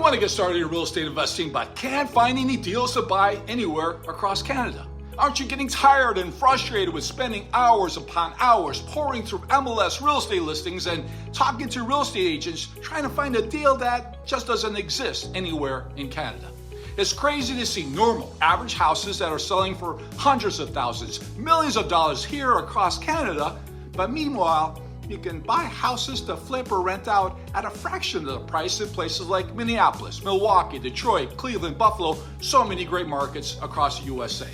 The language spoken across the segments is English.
Want to get started in real estate investing but can't find any deals to buy anywhere across Canada? Aren't you getting tired and frustrated with spending hours upon hours pouring through MLS real estate listings and talking to real estate agents trying to find a deal that just doesn't exist anywhere in Canada? It's crazy to see normal, average houses that are selling for hundreds of thousands, millions of dollars here across Canada, but meanwhile, you can buy houses to flip or rent out at a fraction of the price in places like Minneapolis, Milwaukee, Detroit, Cleveland, Buffalo, so many great markets across the USA.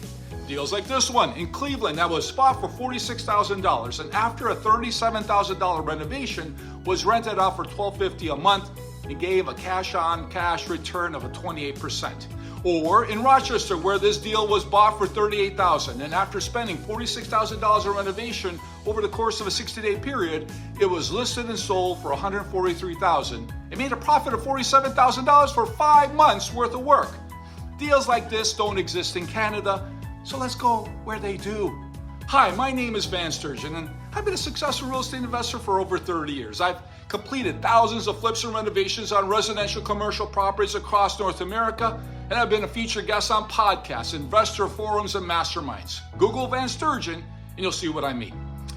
Deals like this one in Cleveland that was bought for $46,000 and after a $37,000 renovation was rented out for $1,250 a month and gave a cash-on-cash return of a 28%. Or in Rochester, where this deal was bought for $38,000 and after spending $46,000 in renovation over the course of a 60-day period, it was listed and sold for $143,000. It made a profit of $47,000 for 5 months worth of work. Deals like this don't exist in Canada, so let's go where they do. Hi, my name is Sturgeon, and I've been a successful real estate investor for over 30 years. I've completed thousands of flips and renovations on residential commercial properties across North America, and I've been a featured guest on podcasts, investor forums, and masterminds. Google Sturgeon, and you'll see what I mean.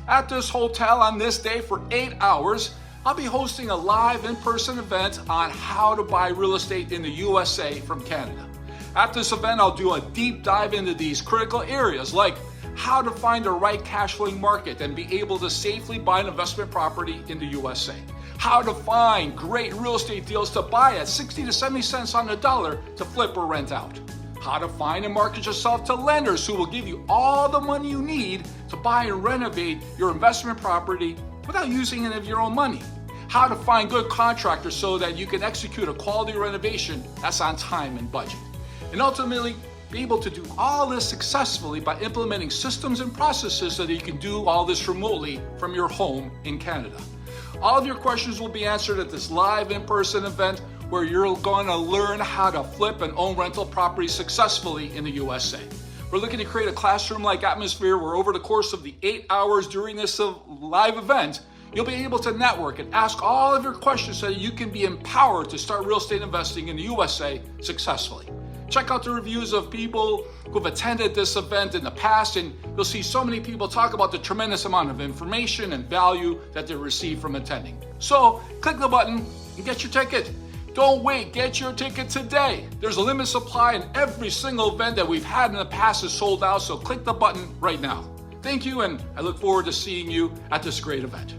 At this hotel on this day for 8 hours, I'll be hosting a live in-person event on how to buy real estate in the USA from Canada. At this event, I'll do a deep dive into these critical areas like how to find the right cash flowing market and be able to safely buy an investment property in the USA. How to find great real estate deals to buy at 60 to 70 cents on the dollar to flip or rent out. How to find and market yourself to lenders who will give you all the money you need to buy and renovate your investment property without using any of your own money. How to find good contractors so that you can execute a quality renovation that's on time and budget. And ultimately, be able to do all this successfully by implementing systems and processes so that you can do all this remotely from your home in Canada. All of your questions will be answered at this live in-person event where you're going to learn how to flip and own rental properties successfully in the USA. We're looking to create a classroom-like atmosphere where over the course of the 8 hours during this live event, you'll be able to network and ask all of your questions so that you can be empowered to start real estate investing in the USA successfully. Check out the reviews of people who've attended this event in the past, and you'll see so many people talk about the tremendous amount of information and value that they receive from attending. So click the button and get your ticket. Don't wait, get your ticket today. There's a limited supply and every single event that we've had in the past is sold out, so click the button right now. Thank you, and I look forward to seeing you at this great event.